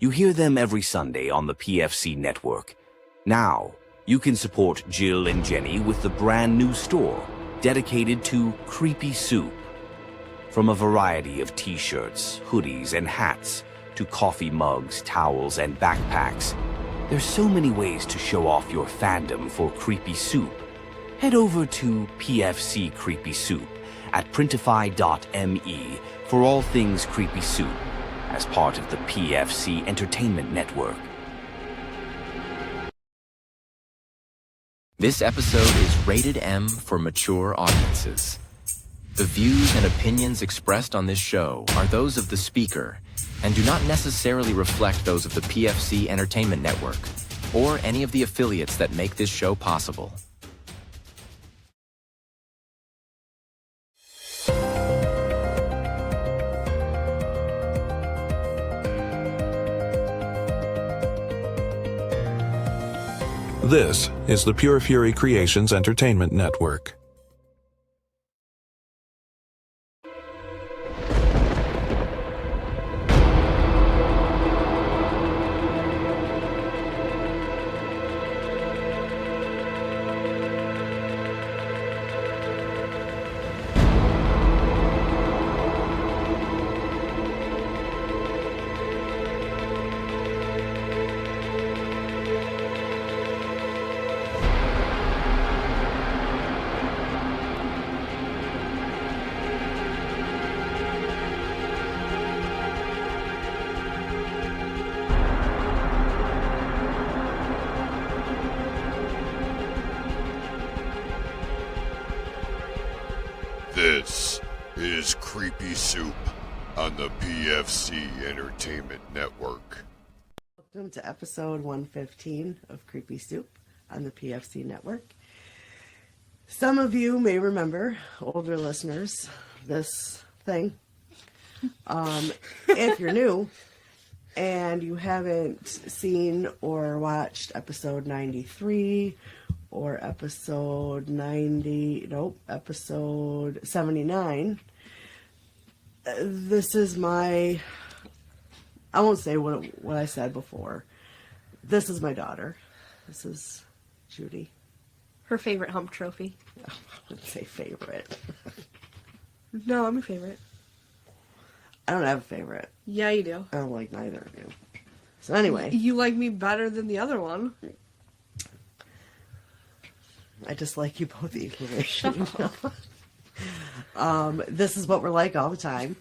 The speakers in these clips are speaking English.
You hear them every Sunday on the PFC network. Now, you can support Jill and Jenny with the brand new store dedicated to Creepy Soup. From a variety of t-shirts, hoodies, and hats to coffee mugs, towels, and backpacks, there's so many ways to show off your fandom for Creepy Soup. Head over to PFC Creepy Soup at printify.me for all things Creepy Soup as part of the PFC Entertainment Network. This episode is rated M for mature audiences. The views and opinions expressed on this show are those of the speaker and do not necessarily reflect those of the PFC Entertainment Network or any of the affiliates that make this show possible. This is the Pure Fury Creations Entertainment Network. This is Creepy Soup on the PFC Entertainment Network. Welcome to episode 115 of Creepy Soup on the PFC Network. Some of you may remember, older listeners, this thing. If you're new and you haven't seen or watched episode 93 or episode 79, this is my, I won't say what I said before. This is my daughter. This is Judy. Her favorite hump trophy. I wouldn't say favorite. No, I'm a favorite. I don't have a favorite. Yeah, you do. I don't like neither of you. So anyway. You like me better than the other one. I just like you both equally. This is what we're like all the time.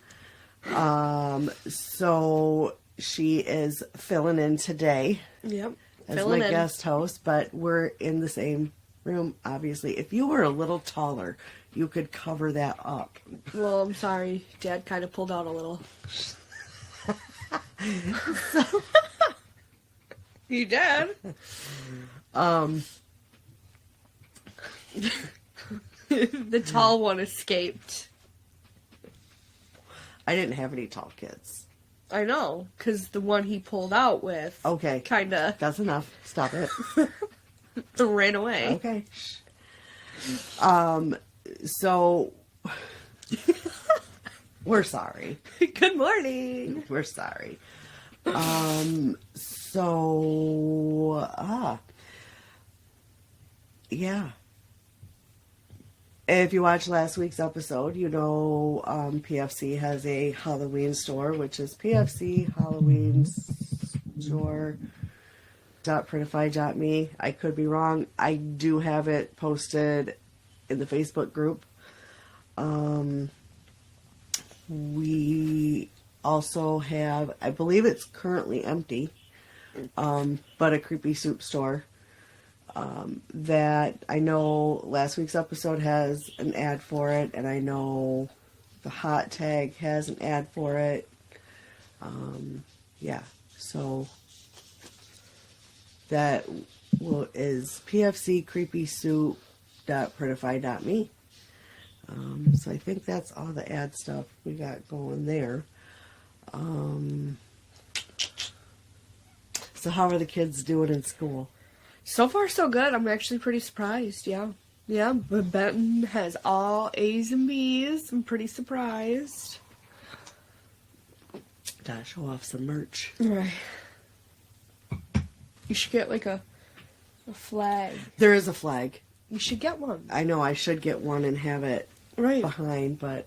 So she is filling in today. Yep. As my guest host, but we're in the same room, obviously. If you were a little taller, you could cover that up. Well, I'm sorry. Dad kind of pulled out a little. You did? The tall one escaped. I didn't have any tall kids. I know, because the one he pulled out with Okay. kind of That's enough. Stop it. ran away. Okay. So we're sorry. Good morning. We're sorry. Yeah. If you watched last week's episode, you know PFC has a Halloween store, which is PFC Halloween store.printify.me. I could be wrong. I do have it posted in the Facebook group. We also have, I believe it's currently empty, but a Creepy Soup store. That I know last week's episode has an ad for it, and I know the hot tag has an ad for it. Yeah, so that is pfccreepysoup.printify.me. So I think that's all the ad stuff we got going there. So how are the kids doing in school? So far, so good. I'm actually pretty surprised, yeah. Yeah, but Benton has all A's and B's. I'm pretty surprised. Gotta show off some merch. Right. You should get like a flag. There is a flag. You should get one. I know I should get one and have it Right. behind, but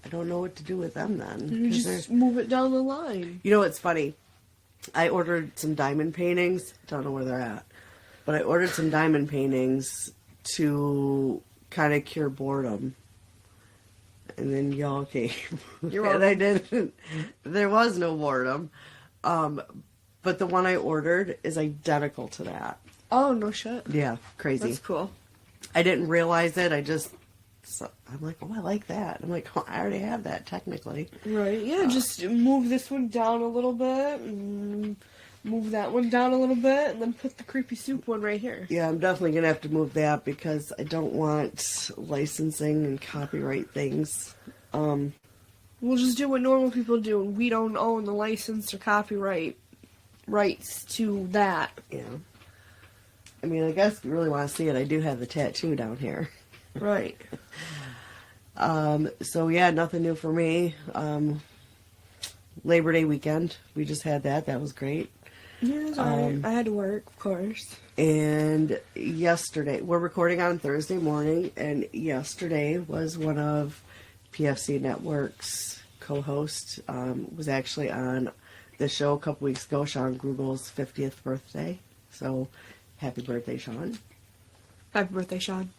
I don't know what to do with them then. You 'Cause just they're- move it down the line. You know what's funny? I ordered some diamond paintings. Don't know where they're at. But I ordered some diamond paintings to kind of cure boredom. And then y'all came. You're And I welcome. didn't. There was no boredom. But the one I ordered is identical to that. Oh, no shit. Yeah, crazy. That's cool. I didn't realize it. I'm like, oh, I like that. I'm like, oh, I already have that technically. Right, yeah, just move this one down a little bit, and move that one down a little bit, and then put the creepy soup one right here. Yeah, I'm definitely going to have to move that because I don't want licensing and copyright things. We'll just do what normal people do, and we don't own the license or copyright rights to that. Yeah. I mean, I guess if you really want to see it, I do have the tattoo down here. Right. So yeah, nothing new for me. Labor Day weekend, we just had that. That was great. Yeah, it was alright. I had to work, of course. And yesterday, we're recording on Thursday morning, and yesterday was one of PFC Network's co-hosts, was actually on the show a couple weeks ago, Sean Grugel's 50th birthday. So, happy birthday, Sean. Happy birthday, Sean.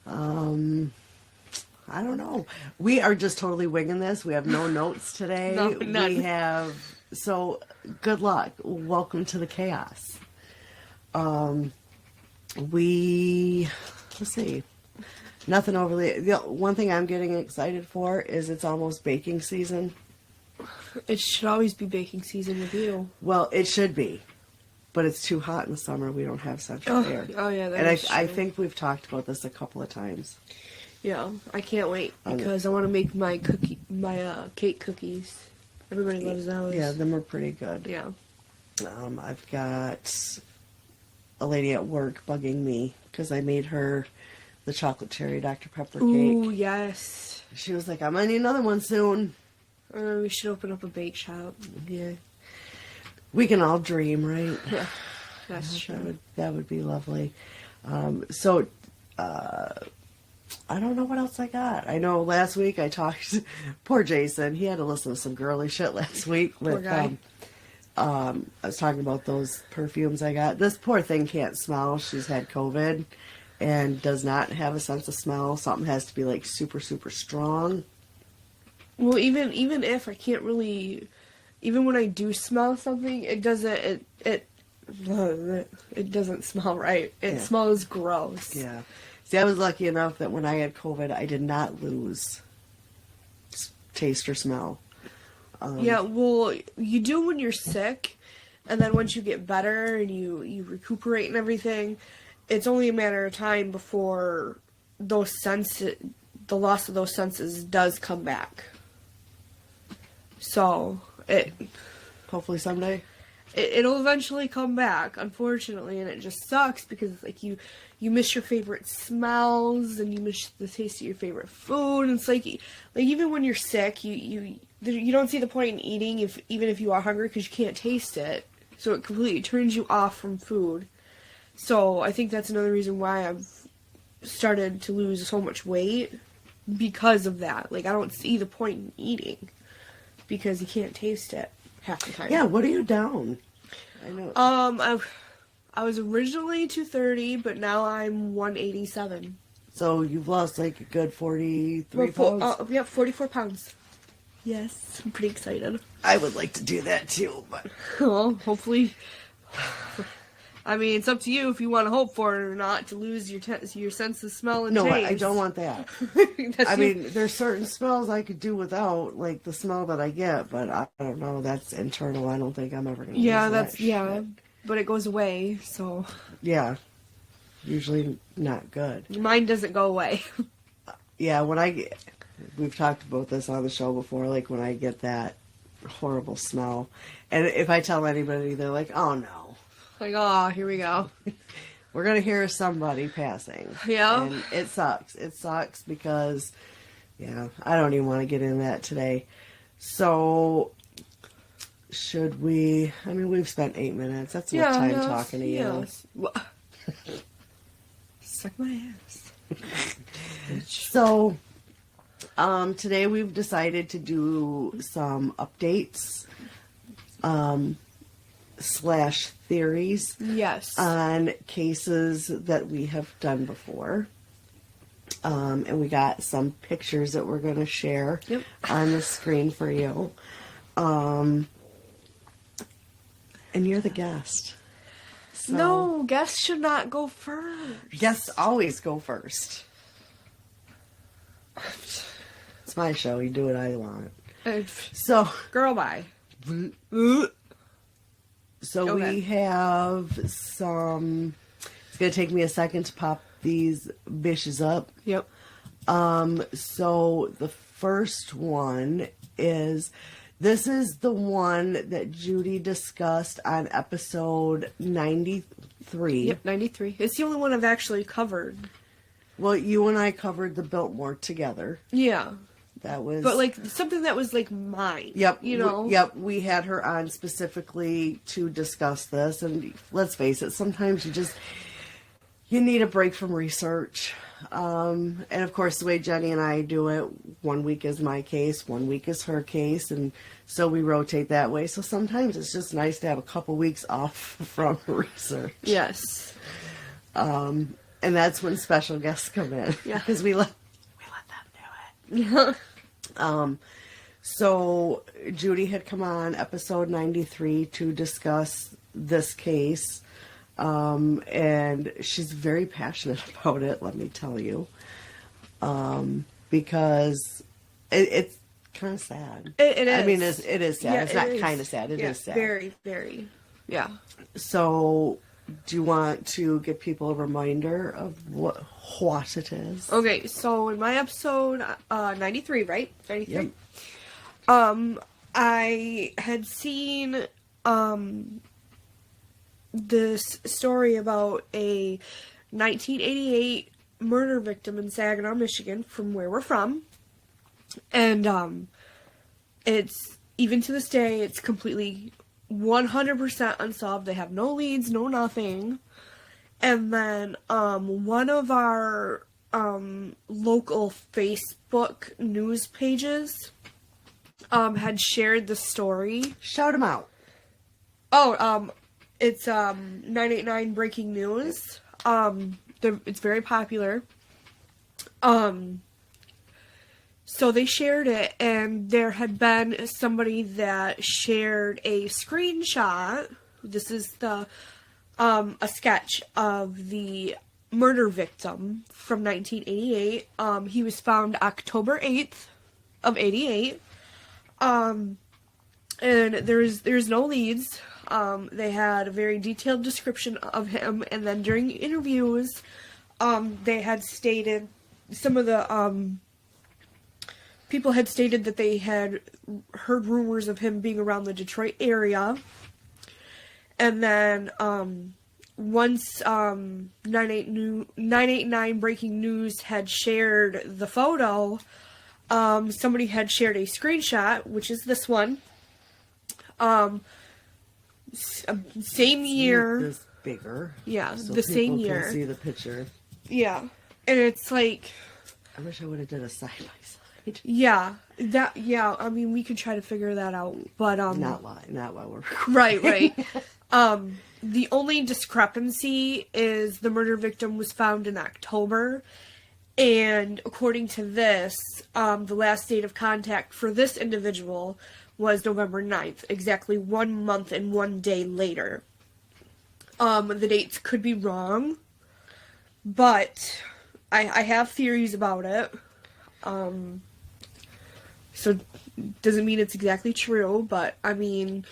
I don't know. We are just totally winging this. We have no notes today. No, none. We have, so good luck. Welcome to the chaos. Let's see. Nothing overly, the one thing I'm getting excited for is it's almost baking season. It should always be baking season with you. Well, it should be, but it's too hot in the summer. We don't have central air. Oh, yeah, that And is I true. think we've talked about this a couple of times. Yeah, I can't wait because I want to make my cake cookies. Everybody loves those. Yeah, them are pretty good. Yeah. I've got a lady at work bugging me because I made her the chocolate cherry Dr. Pepper cake. Ooh, yes. She was like, I'm gonna need another one soon. We should open up a bake shop. Yeah. We can all dream, right? Yeah, that's true. That would be lovely. I don't know what else I got. I know last week I talked, poor Jason, he had to listen to some girly shit last week. Poor With, guy. I was talking about those perfumes I got. This poor thing can't smell. She's had COVID and does not have a sense of smell. Something has to be like super, super strong. Well, even if I can't really, even when I do smell something, it doesn't smell right. It Yeah. smells gross. Yeah. See, I was lucky enough that when I had COVID, I did not lose taste or smell. Yeah, well, you do when you're sick, and then once you get better and you recuperate and everything, it's only a matter of time before the loss of those senses does come back. So Hopefully someday. it'll eventually come back, unfortunately, and it just sucks because like you miss your favorite smells and you miss the taste of your favorite food. And it's like even when you're sick, you don't see the point in eating even if you are hungry because you can't taste it. So it completely turns you off from food. So I think that's another reason why I've started to lose so much weight because of that. Like I don't see the point in eating because you can't taste it half the time. Yeah, what are you down? I know. I was originally 230, but now I'm 187. So you've lost like a good 43 pounds. Yep, 44 pounds. Yes, I'm pretty excited. I would like to do that too, but Well, hopefully. I mean, it's up to you if you want to hope for it or not to lose your sense of smell and no, taste. I don't want that. That's I your- mean, there's certain smells I could do without, like the smell that I get, but I don't know. That's internal. I don't think I'm ever gonna. yeah, lose that's that yeah, shit. but it goes away, so Yeah, usually not good. mine doesn't go away. Yeah, we've talked about this on the show before. Like when I get that horrible smell, and if I tell anybody, they're like, "Oh no, Like, oh, here we go. we're gonna hear somebody passing." Yeah. and it sucks. It sucks because, yeah, I don't even want to get into that today. So, should we? I mean, we've spent 8 minutes. That's enough time talking to you. yes. Suck my ass. So, today we've decided to do some updates, slash theories Yes. on cases that we have done before. And we got some pictures that we're going to share Yep. on the screen for you. And you're the guest. So, No, guests should not go first. guests always go first. It's my show. You do what I want. So, Girl, bye. so Go we ahead. have some. It's going to take me a second to pop these bitches up. Yep. So the first one is, this is the one that Judy discussed on episode 93. Yep, 93. It's the only one I've actually covered. Well, you and I covered the Biltmore together. Yeah. That was, But, like, something that was, like, mine. yep, You know? yep. We had her on specifically to discuss this, and let's face it, sometimes you need a break from research. And of course, the way Jenny and I do it, 1 week is my case, 1 week is her case, and so we rotate that way. So sometimes it's just nice to have a couple weeks off from research. Yes. And that's when special guests come in. Yeah. Because we let them do it. So Judy had come on episode 93 to discuss this case. And she's very passionate about it, let me tell you. Because it's kind of sad. It is. I mean, it is sad. Yeah, it's it not is. kind of sad. It is sad. Very, very. Yeah. So, do you want to give people a reminder of what it is? Okay, so in my episode 93, right? 93. Yep. I had seen this story about a 1988 murder victim in Saginaw, Michigan, from where we're from. And it's, even to this day, it's completely 100% unsolved. They have no leads, no nothing. And then one of our local Facebook news pages had shared the story. Shout them out. Oh, it's 989 Breaking News. It's very popular. So they shared it, and there had been somebody that shared a screenshot. This is a sketch of the murder victim from 1988. He was found October 8th of 88. And there's no leads. They had a very detailed description of him, and then during interviews, they had stated, some of the people had stated that they had heard rumors of him being around the Detroit area. And then once 989 Breaking News had shared the photo, somebody had shared a screenshot, which is this one. Same year. This bigger. Yeah, So the same people year. can see the picture. Yeah. And it's like, I wish I would have did a side by side. yeah, I mean, we could try to figure that out, but Not while we're recording. right. The only discrepancy is the murder victim was found in October, and according to this, the last date of contact for this individual was November 9th, exactly 1 month and 1 day later. The dates could be wrong, but I have theories about it. So doesn't mean it's exactly true, but I mean,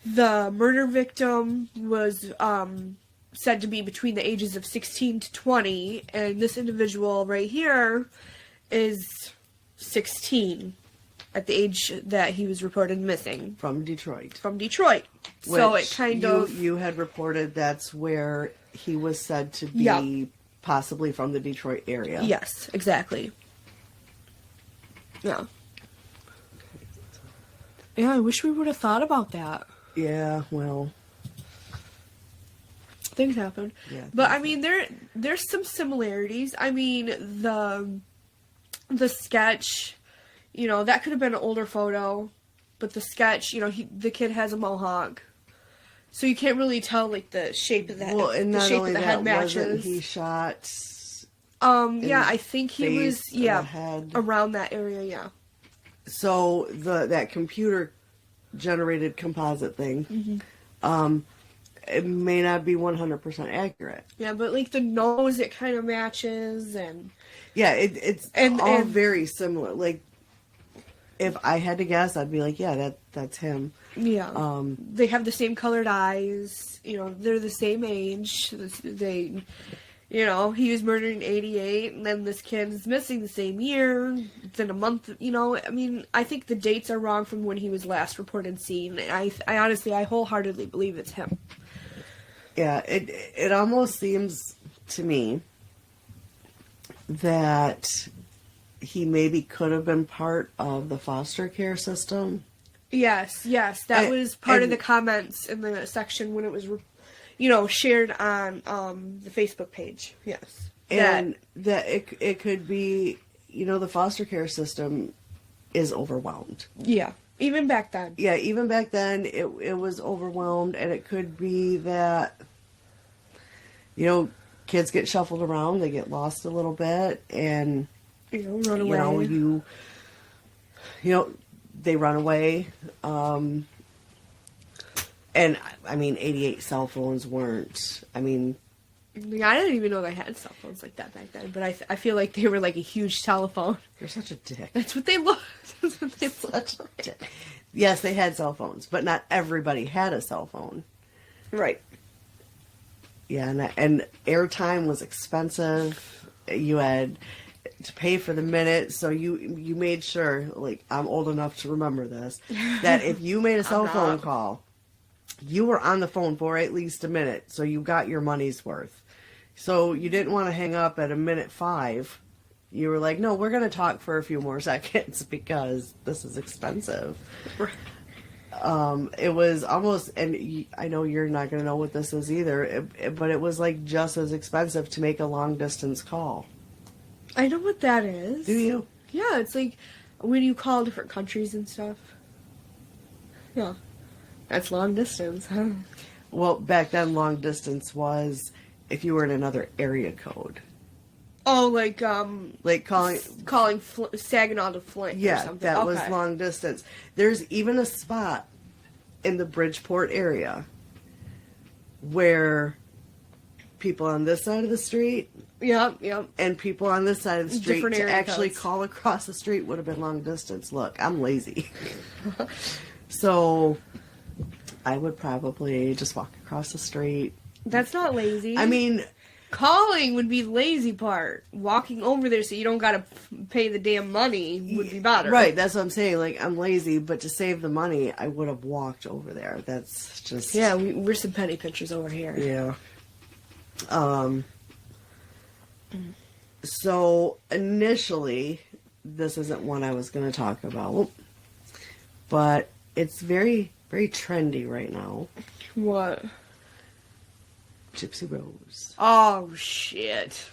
the murder victim was said to be between the ages of 16 to 20, and this individual right here is 16 at the age that he was reported missing. From Detroit. From Detroit. So it kind of... You had reported that's where he was said to be, Yeah. possibly from the Detroit area. Yes, exactly. Yeah. Yeah, I wish we would have thought about that. Yeah, well, Things happen. Yeah, But I things mean there's some similarities. I mean the sketch, you know, that could have been an older photo, but the sketch, you know, the kid has a mohawk. So you can't really tell like the shape of well, and the not shape only of the that, head wasn't matches. he shot? Yeah, the I think he was face or the head? around that area, yeah. So that computer generated composite thing, it may not be 100% accurate. Yeah, but like the nose, it kind of matches, and Yeah, it's And- all and- very similar. Like, if I had to guess, I'd be like, yeah, that's him. yeah, they have the same colored eyes. You know, they're the same age. They, you know, he was murdered in '88, and then this kid is missing the same year. Within a month, you know. I mean, I think the dates are wrong from when he was last reported seen. I honestly, I wholeheartedly believe it's him. Yeah, it almost seems to me that he maybe could have been part of the foster care system. Yes, that And- was part of and- the comments in the section when it was, you know, shared on the Facebook page. Yes, And that it could be, you know, the foster care system is overwhelmed. yeah, even back then. Yeah, even back then it was overwhelmed, and it could be that, you know, kids get shuffled around, they get lost a little bit, and You know, run away. you know you know they run away. And I mean, 88 cell phones weren't. I mean, Yeah, I didn't even know they had cell phones like that back then. But I feel like they were like a huge telephone. you're such a dick. That's what they looked. That's what they looked. Such a dick. Yes, they had cell phones, but not everybody had a cell phone. Right. Yeah, and airtime was expensive. You had to pay for the minute, so you made sure, like, I'm old enough to remember this, that if you made a cell phone not. call, you were on the phone for at least a minute, so you got your money's worth. So you didn't want to hang up at a minute 5. You were like, no, we're going to talk for a few more seconds because this is expensive. It was almost, and I know you're not going to know what this is either, but it was like just as expensive to make a long distance call. I know what that is. Do you? Yeah, it's like when you call different countries and stuff. Yeah. That's long distance, huh? Well, back then, long distance was if you were in another area code. Oh, like Calling, Saginaw to Flint or yeah, something. that was Okay. long distance. There's even a spot in the Bridgeport area where people on this side of the street Yep. and people on this side of the street Different to area actually codes. call across the street would have been long distance. Look, I'm lazy. So I would probably just walk across the street. That's not lazy. I mean, calling would be the lazy part. Walking over there so you don't gotta pay the damn money would be better. right, that's what I'm saying. Like, I'm lazy, but to save the money, I would have walked over there. That's just... Yeah, we're some penny pinchers over here. Yeah. So initially, this isn't one I was going to talk about, but it's very, very trendy right now. What? Gypsy Rose. Oh shit!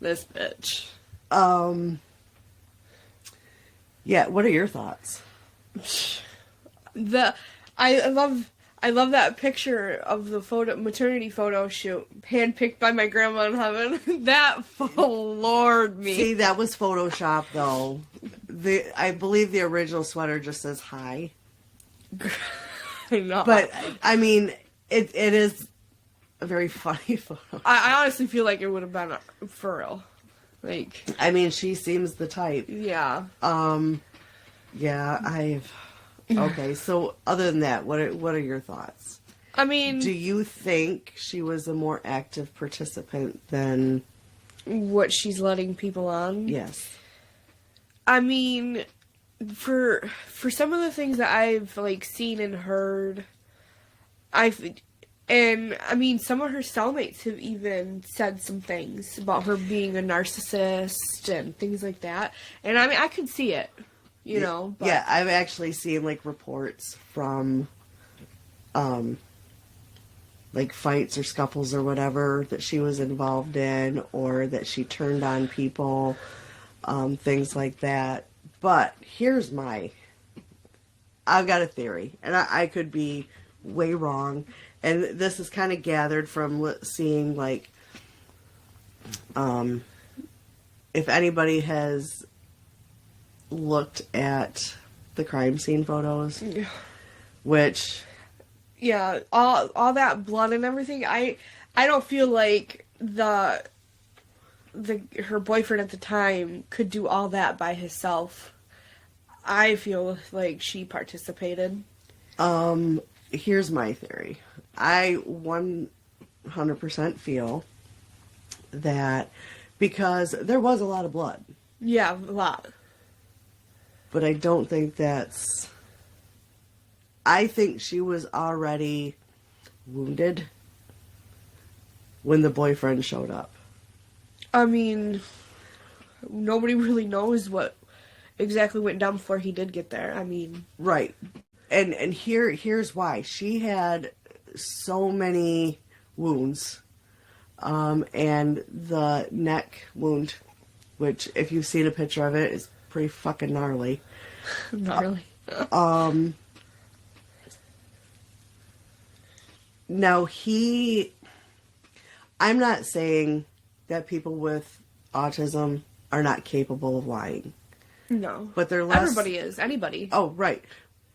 This bitch. Yeah. What are your thoughts? I love that picture of the maternity photo shoot, handpicked by my grandma in heaven. That floored me. See, that was Photoshop, though. I believe the original sweater just says hi. I know. But I mean, it is a very funny photo. I honestly feel like it would have been for real. Like, I mean, she seems the type. yeah. Yeah, okay, so other than that, what are your thoughts? I mean, Do you think she was a more active participant than... what she's letting people on. Yes. I mean, for some of the things that I've like seen and heard, I mean, some of her cellmates have even said some things about her being a narcissist and things like that. And I mean, I could see it. you know. But, Yeah, I've actually seen like reports from like fights or scuffles or whatever that she was involved in, or that she turned on people, things like that. But I've got a theory, and I could be way wrong, and this is kind of gathered from seeing like, if anybody has looked at the crime scene photos, which, yeah, all that blood and everything. I don't feel like her boyfriend at the time could do all that by himself. I feel like she participated. here's my theory. I 100% feel that because there was a lot of blood, Yeah, a lot. but I don't think I think she was already wounded when the boyfriend showed up. I mean, nobody really knows what exactly went down before he did get there. I mean, Right. And here's why. She had so many wounds. And the neck wound, which if you've seen a picture of it, is pretty fucking gnarly. not really. Now I'm not saying that people with autism are not capable of lying. No. But they're less... Everybody is. Anybody. Oh, right.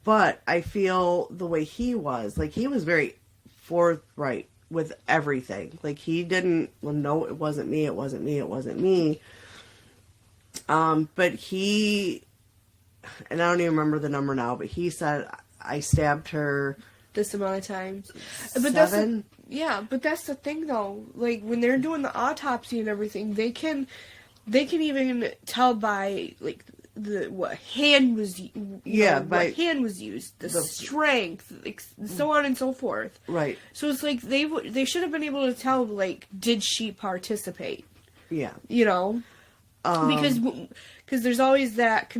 But I feel the way he was very forthright with everything. Like, he didn't, well, no, it wasn't me, it wasn't me, it wasn't me. But he, and I don't even remember the number now, but he said, I stabbed her This amount of times. But 7. but that's the thing though. Like, when they're doing the autopsy and everything, they can even tell by like what hand was what hand was used, the strength, like, so on and so forth. Right. So it's like they should have been able to tell, like, did she participate? Yeah. You know, because there's always that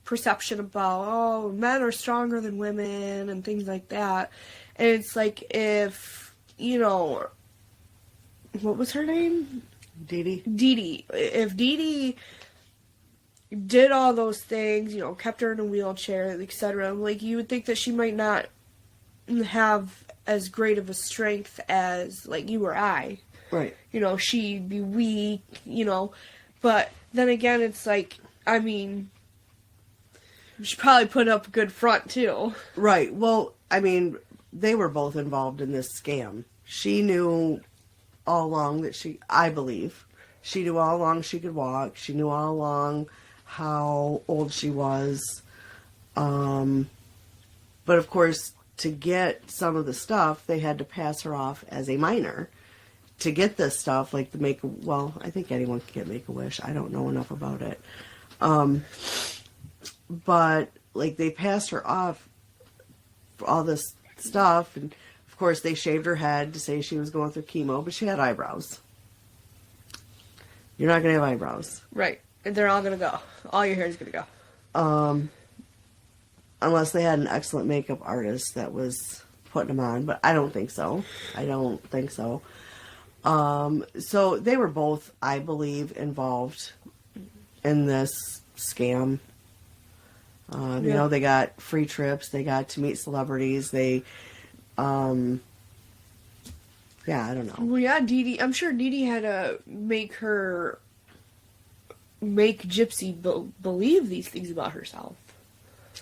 perception about men are stronger than women and things like that, and it's like, if what was her name? Dee Dee. Dee Dee. If Dee Dee did all those things, kept her in a wheelchair, etc., like, you would think that she might not have as great of a strength as, like, you or I. Right. She'd be weak, but then again, it's like, I mean, she probably put up a good front, too. Right. Well, I mean, they were both involved in this scam. She knew all along that I believe, she knew all along she could walk. She knew all along how old she was. But of course, to get some of the stuff, they had to pass her off as a minor. To get this stuff, like I think anyone can get Make-A-Wish. I don't know enough about it. But, like, they passed her off for all this stuff, and of course they shaved her head to say she was going through chemo, but she had eyebrows. You're not going to have eyebrows. Right. And they're all going to go. All your hair is going to go. Unless they had an excellent makeup artist that was putting them on, but I don't think so. So they were both, I believe, involved in this scam. They got free trips, they got to meet celebrities, I don't know. Well, yeah, Dee Dee, I'm sure Dee Dee had to make Gypsy believe these things about herself.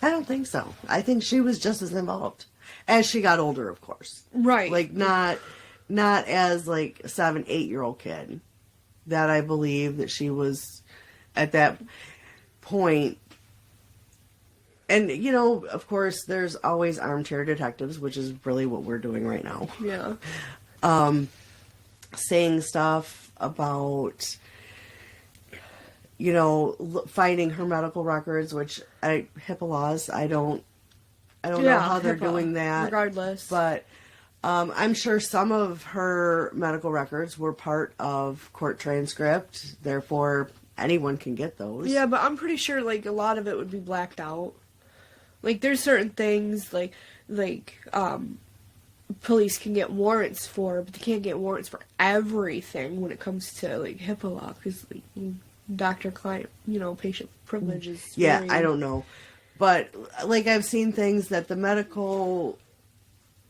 I don't think so. I think she was just as involved as she got older, of course. Right. Like, not as, like, a 7-8-year-old kid. That I believe that she was at that point. And, of course, there's always armchair detectives, which is really what we're doing right now. Yeah. Saying stuff about, finding her medical records, which HIPAA laws, I don't know how they're HIPAA, doing that. Regardless. But I'm sure some of her medical records were part of court transcript. Therefore, anyone can get those. Yeah, but I'm pretty sure like a lot of it would be blacked out. Like there's certain things like police can get warrants for, but they can't get warrants for everything when it comes to like HIPAA law, because like doctor-client, patient privilege is. Yeah, very... I don't know, but like I've seen things that the medical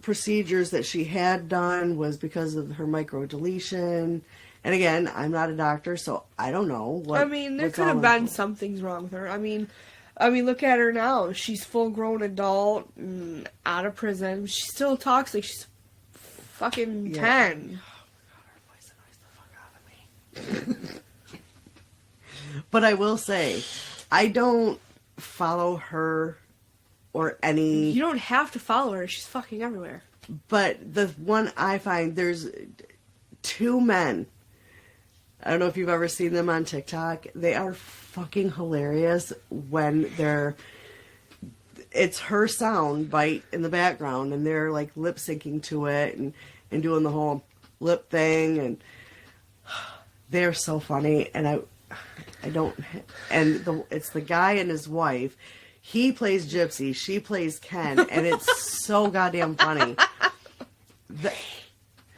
procedures that she had done was because of her microdeletion. And again, I'm not a doctor, so I don't know what. I mean, there could have been some things wrong with her. I mean, look at her now. She's full-grown adult, and out of prison. She still talks like she's fucking 10. But I will say, I don't follow her or any. You don't have to follow her. She's fucking everywhere. But the one I find, there's two men. I don't know if you've ever seen them on TikTok. They are fucking hilarious when it's her sound bite in the background and they're like lip syncing to it and doing the whole lip thing, and they're so funny. And it's the guy and his wife. He plays Gypsy, she plays Ken, and it's so goddamn funny.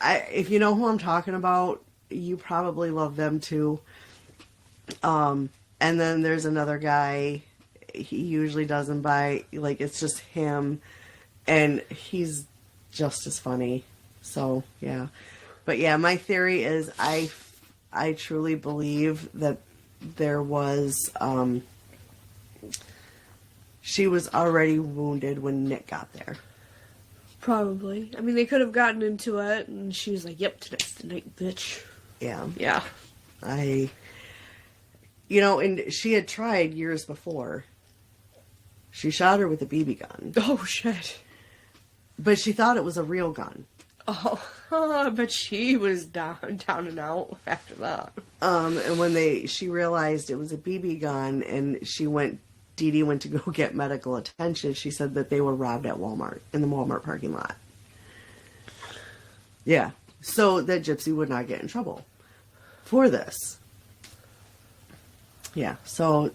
If you know who I'm talking about, you probably love them too. And then there's another guy. He usually doesn't buy, like, it's just him, and he's just as funny. So yeah, but yeah, my theory is I truly believe that there was she was already wounded when Nick got there. Probably. I mean, they could have gotten into it, and she was like, "Yep, tonight's the night, bitch." Yeah. Yeah. And she had tried years before. She shot her with a BB gun. Oh, shit. But she thought it was a real gun. Oh, but she was down and out after that. And when she realized it was a BB gun, and Dee Dee went to go get medical attention, she said that they were robbed at Walmart, in the Walmart parking lot. Yeah. So that Gypsy would not get in trouble for this. Yeah. So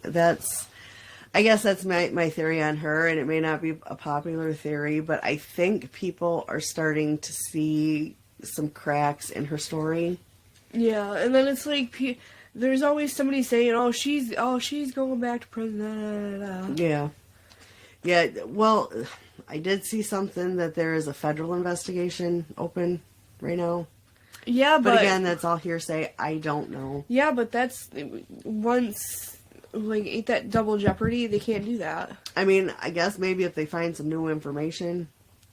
I guess that's my theory on her, and it may not be a popular theory, but I think people are starting to see some cracks in her story. Yeah, and then it's like there's always somebody saying, "Oh, she's going back to prison." Da, da, da. Yeah. Yeah, well, I did see something that there is a federal investigation open right now. Yeah, But again, that's all hearsay. I don't know. Yeah, but that's once, like, ain't that double jeopardy? They can't do that. I mean, I guess maybe if they find some new information.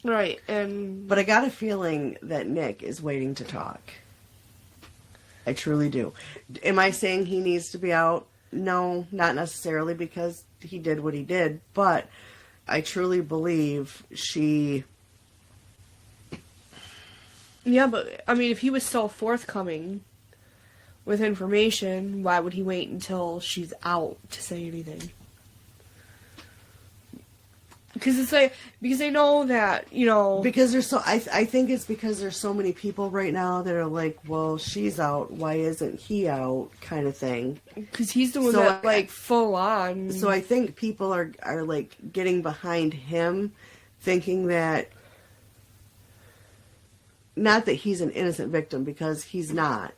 Right, and... But I got a feeling that Nick is waiting to talk. I truly do. Am I saying he needs to be out? No, not necessarily, because he did what he did, but I truly believe she... Yeah, but, I mean, if he was so forthcoming with information, why would he wait until she's out to say anything? Because it's like, because they know that, Because there's I think it's because there's so many people right now that are like, well, she's out, why isn't he out, kind of thing. Because he's the one that, like, full on. So I think people are like, getting behind him, thinking that, not that he's an innocent victim, because he's not.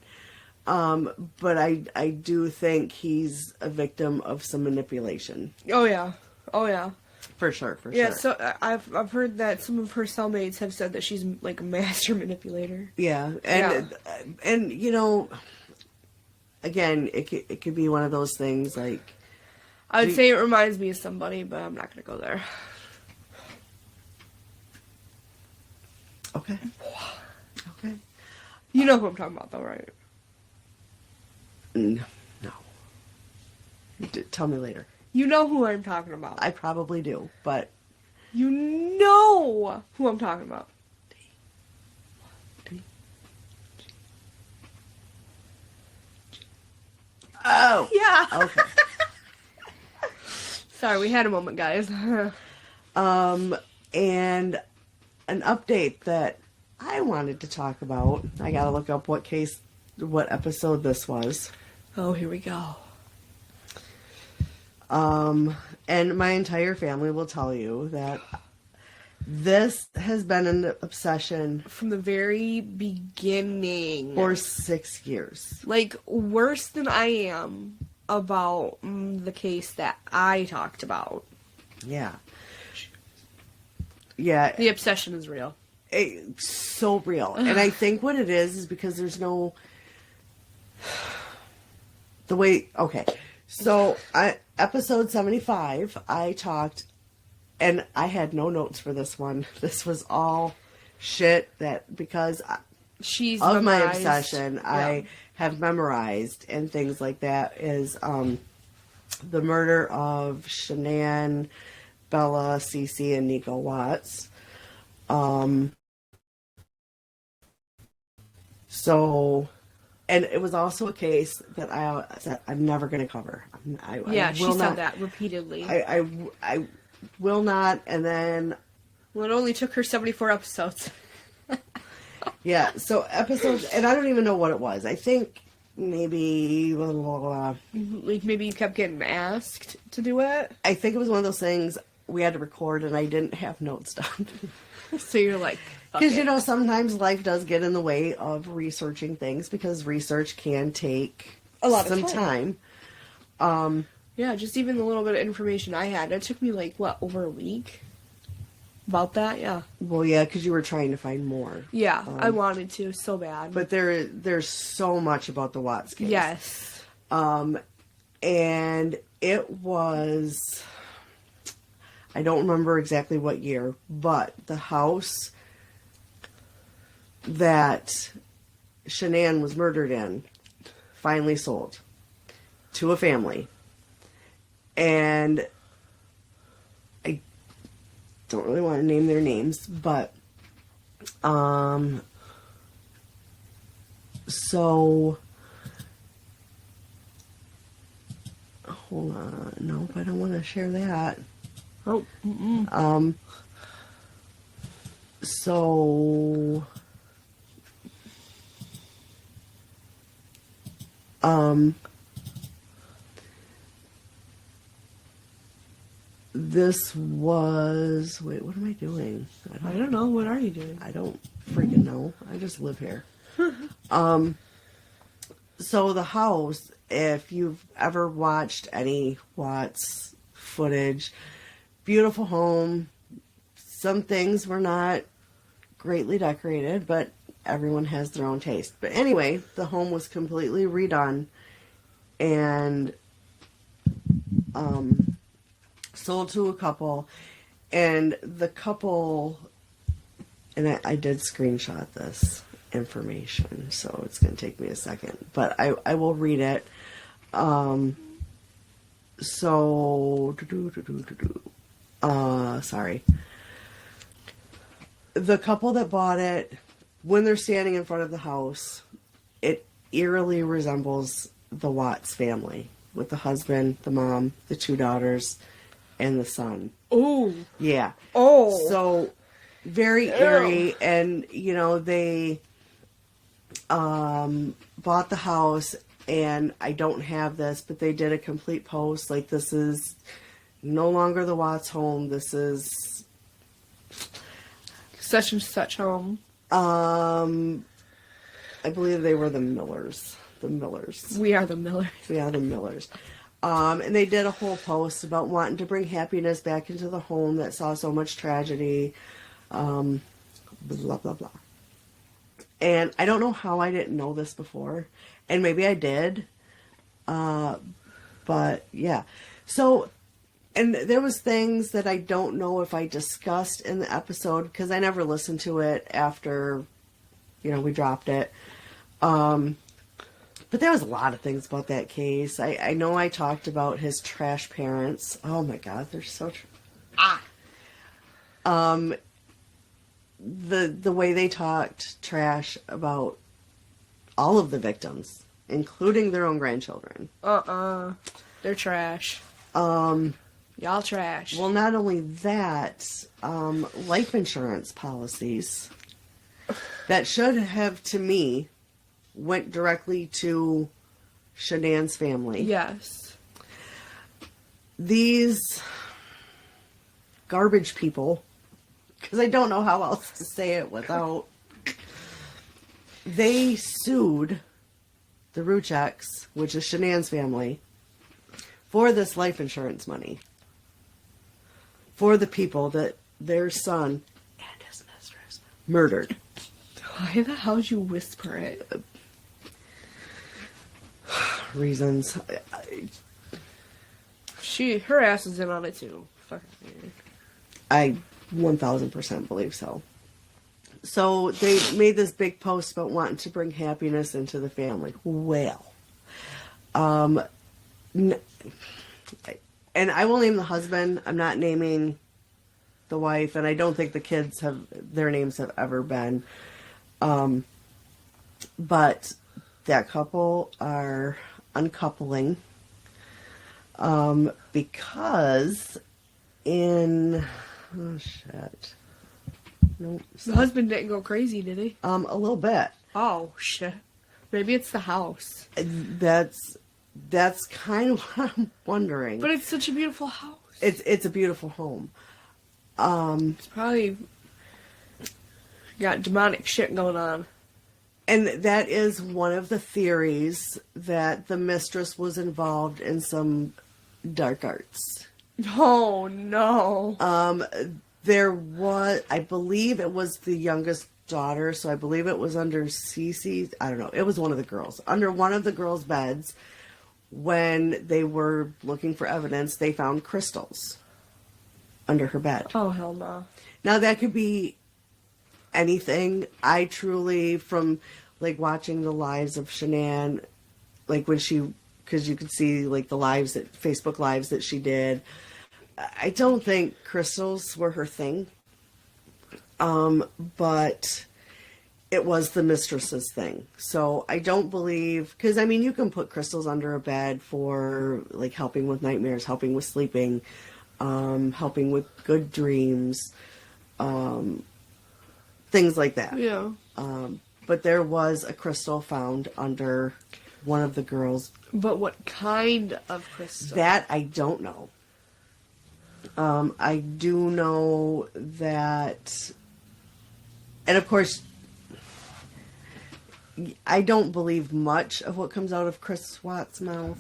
But I do think he's a victim of some manipulation. Oh, yeah. Oh, yeah. For sure. Yeah, so I've heard that some of her cellmates have said that she's like a master manipulator. Yeah, and again, it could be one of those things like. I would say it reminds me of somebody, but I'm not gonna go there. Okay. You know who I'm talking about, though, right? No. Tell me later. You know who I'm talking about. I probably do, but... You know who I'm talking about. Oh! Yeah. Okay. Sorry, we had a moment, guys. And an update that I wanted to talk about. I gotta look up what episode this was. Oh, here we go. And my entire family will tell you that this has been an obsession From the very beginning. for 6 years. Like, worse than I am about the case that I talked about. Yeah. Yeah. The obsession is real. It's so real. And I think what it is because there's no the way okay. So episode 75 I talked and I had no notes for this one. This was all shit that because She's of my memorized. obsession Yeah. I have memorized and things like that is the murder of Shanann, Bella, Cece, and Nico Watts. So, and it was also a case that I said I'm never going to cover. Yeah, I she will said not, that repeatedly. I will not. And then, Well, it only took her 74 episodes. yeah, so episodes, and I don't even know what it was. I think maybe, blah, blah, blah. Like, maybe you kept getting asked to do it. I think it was one of those things we had to record and I didn't have notes done. So you're like, fuck Because, it. you know, sometimes life does get in the way of researching things because research can take A lot of some time. Yeah, just even the little bit of information I had. It took me, like, what, over a week? About that, yeah. Well, yeah, because you were trying to find more. Yeah, I wanted to so bad. But there's so much about the Watts case. yes. And it was, I don't remember exactly what year, but the house that Shanann was murdered in finally sold to a family. And I don't really want to name their names, but so hold on, nope, I don't want to share that. Oh, So this was wait, what am I doing? I don't know. What are you doing? I don't freaking know. I just live here. So the house, if you've ever watched any Watts footage, beautiful home. Some things were not greatly decorated, but everyone has their own taste. But anyway, the home was completely redone and sold to a couple. And the couple, and I did screenshot this information, so it's going to take me a second, but I will read it. Sorry. The couple that bought it, when they're standing in front of the house, it eerily resembles the Watts family with the husband, the mom, the two daughters, and the son. Oh. Yeah. Oh. So very eerie, and you know they bought the house, and I don't have this, but they did a complete post like this is no longer the Watts home. This is Such and such home. I believe they were the Millers. The Millers. We are the Millers. Yeah, the Millers. And they did a whole post about wanting to bring happiness back into the home that saw so much tragedy. Blah, blah, blah. And I don't know how I didn't know this before. And maybe I did. But, yeah. So, and there was things that I don't know if I discussed in the episode because I never listened to it after, you know, we dropped it. But there was a lot of things about that case. I know I talked about his trash parents. Oh my God, they're so the way they talked trash about all of the victims, including their own grandchildren. They're trash. Y'all trash. Well, not only that, life insurance policies that should have, to me, went directly to Shanann's family. Yes. these garbage people, because I don't know how else to say it without, they sued the Rucheks, which is Shanann's family, for this life insurance money. For the people that their son and his mistress murdered. Why the hell did you whisper it? Reasons. Her ass is in on it too. Fucking weird. I 1000% believe so. So they made this big post about wanting to bring happiness into the family. Well, and I will name the husband. I'm not naming the wife, and I don't think the kids their names have ever been. But that couple are uncoupling, because oh shit. Nope. The husband didn't go crazy, did he? A little bit. Oh shit. Maybe it's the house. That's kind of what I'm wondering. But it's such a beautiful house. It's a beautiful home. It's probably got demonic shit going on. And that is one of the theories, that the mistress was involved in some dark arts. Oh no. There was, I believe it was the youngest daughter, so I believe it was under Cece. I don't know. It was one of the girls. Under one of the girls' beds, when they were looking for evidence, they found crystals under her bed. Oh hell no. Now that could be anything. I truly, from like watching the lives of Shanann, like when because you could see like the Facebook lives that she did, I don't think crystals were her thing. But it was the mistress's thing. So I don't believe, because I mean, you can put crystals under a bed for like helping with nightmares, helping with sleeping, helping with good dreams, things like that. Yeah. But there was a crystal found under one of the girls. But what kind of crystal? That I don't know. I do know that, and of course, I don't believe much of what comes out of Chris Swatt's mouth.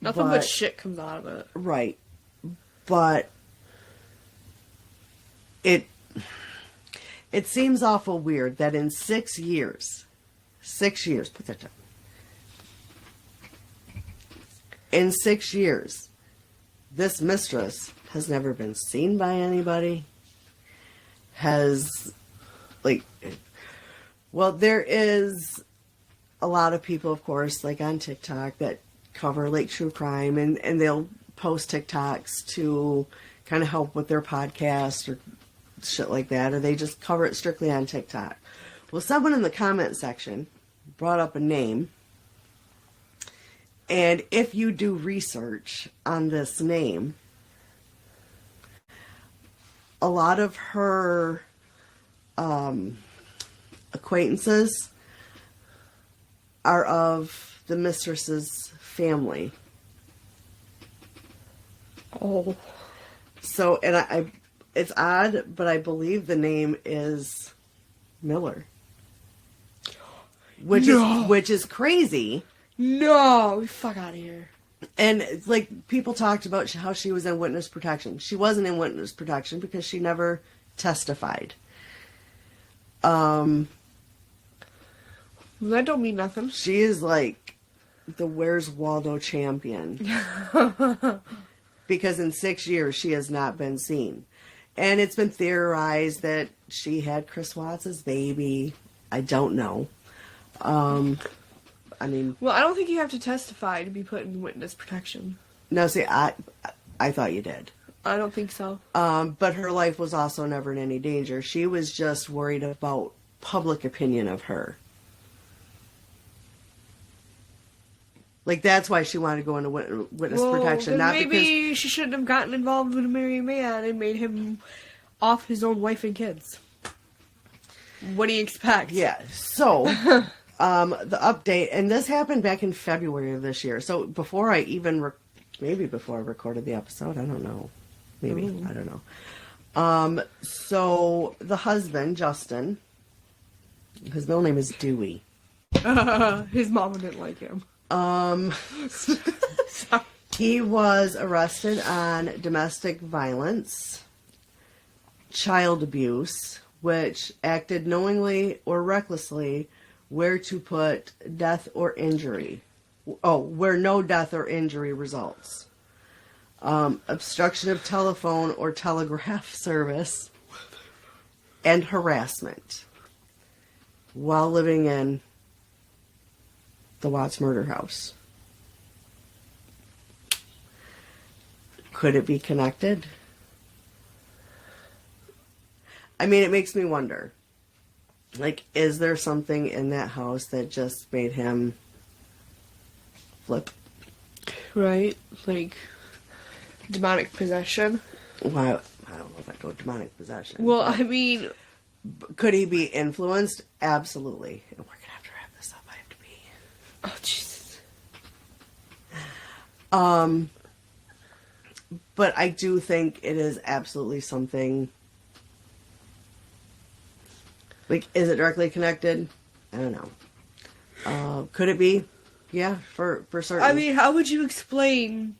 Nothing but shit comes out of it. Right. But it seems awful weird that in 6 years, put that down. In 6 years, this mistress has never been seen by anybody. There is a lot of people, of course, like on TikTok that cover like true crime, and they'll post TikToks to kind of help with their podcast or shit like that, or they just cover it strictly on TikTok. Well, someone in the comment section brought up a name, and if you do research on this name, a lot of her acquaintances are of the mistress's family. Oh. So, and it's odd, but I believe the name is Miller. Which is crazy. No, fuck out of here. And like people talked about how she was in witness protection. She wasn't in witness protection because she never testified. That don't mean nothing. She is like the Where's Waldo champion. Because in 6 years she has not been seen. And it's been theorized that she had Chris Watts' baby. I don't know. I mean... Well, I don't think you have to testify to be put in witness protection. No, see, I thought you did. I don't think so. But her life was also never in any danger. She was just worried about public opinion of her. Like, that's why she wanted to go into witness protection. Then Not maybe because she shouldn't have gotten involved with a married man and made him off his own wife and kids. What do you expect? Yeah. So, the update, and this happened back in February of this year. So before I even maybe before I recorded the episode. I don't know. Maybe. I don't know. So the husband, Justin, his middle name is Dewey. His mom didn't like him. He was arrested on domestic violence, child abuse, which acted knowingly or recklessly where to put death or injury. Oh, where no death or injury results. Obstruction of telephone or telegraph service, and harassment while living in the Watts murder house. Could it be connected? I mean, it makes me wonder. Like, is there something in that house that just made him flip? Right? Like, demonic possession. Well, I don't know if I go demonic possession. Well, but I mean, could he be influenced? Absolutely. And we're going to have to wrap this up. I have to pee. oh, Jesus. But I do think it is absolutely something. Like, is it directly connected? I don't know. Could it be? Yeah, for certain. I mean, how would you explain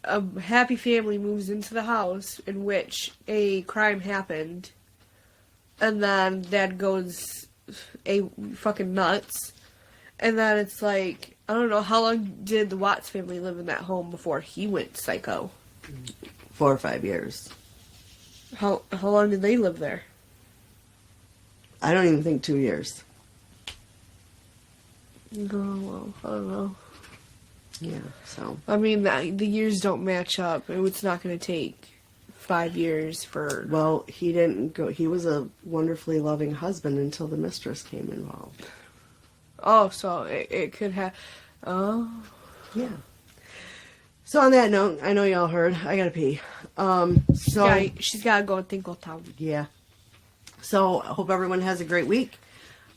a happy family moves into the house in which a crime happened, and then dad goes fucking nuts, and then it's like, I don't know, how long did the Watts family live in that home before he went psycho? 4 or 5 years. How long did they live there? I don't even think 2 years. Oh, well, I don't know. Yeah, so. I mean, the years don't match up. It's not going to take 5 years for... Well, he didn't go. He was a wonderfully loving husband until the mistress came involved. Oh, so it could have... Oh. Yeah. So on that note, I know y'all heard. I gotta pee. She's got to go and think all town. Yeah. So I hope everyone has a great week.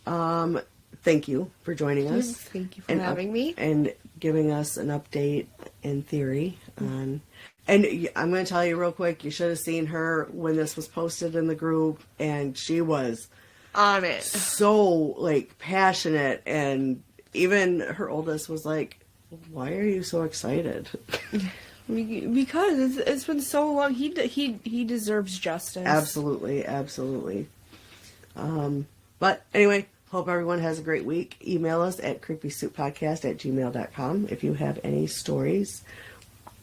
Thank you for joining us. Thank you for having me. And giving us an update in theory on... And I'm going to tell you real quick, you should have seen her when this was posted in the group, and she was On it. so, like, passionate, and even her oldest was like, why are you so excited? Because it's been so long. He deserves justice. Absolutely, absolutely. But anyway, hope everyone has a great week. Email us at creepysouppodcast@gmail.com if you have any stories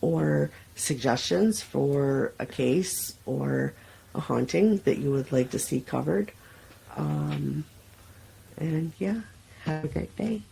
or suggestions for a case or a haunting that you would like to see covered. And yeah, have a great day.